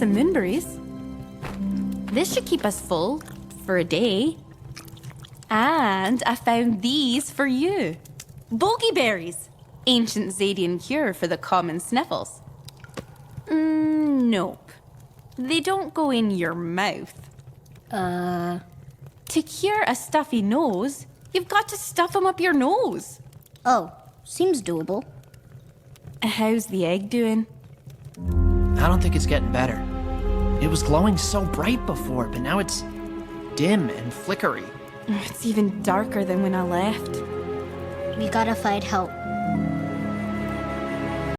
some moonberries. This should keep us full for a day. And I found these for you. Bogeyberries. Ancient Zadian cure for the common sniffles. Nope. They don't go in your mouth. To cure a stuffy nose, you've got to stuff 'em up your nose. Oh, seems doable. How's the egg doing? I don't think it's getting better. It was glowing so bright before, but now it's dim and flickery. It's even darker than when I left. We gotta find help.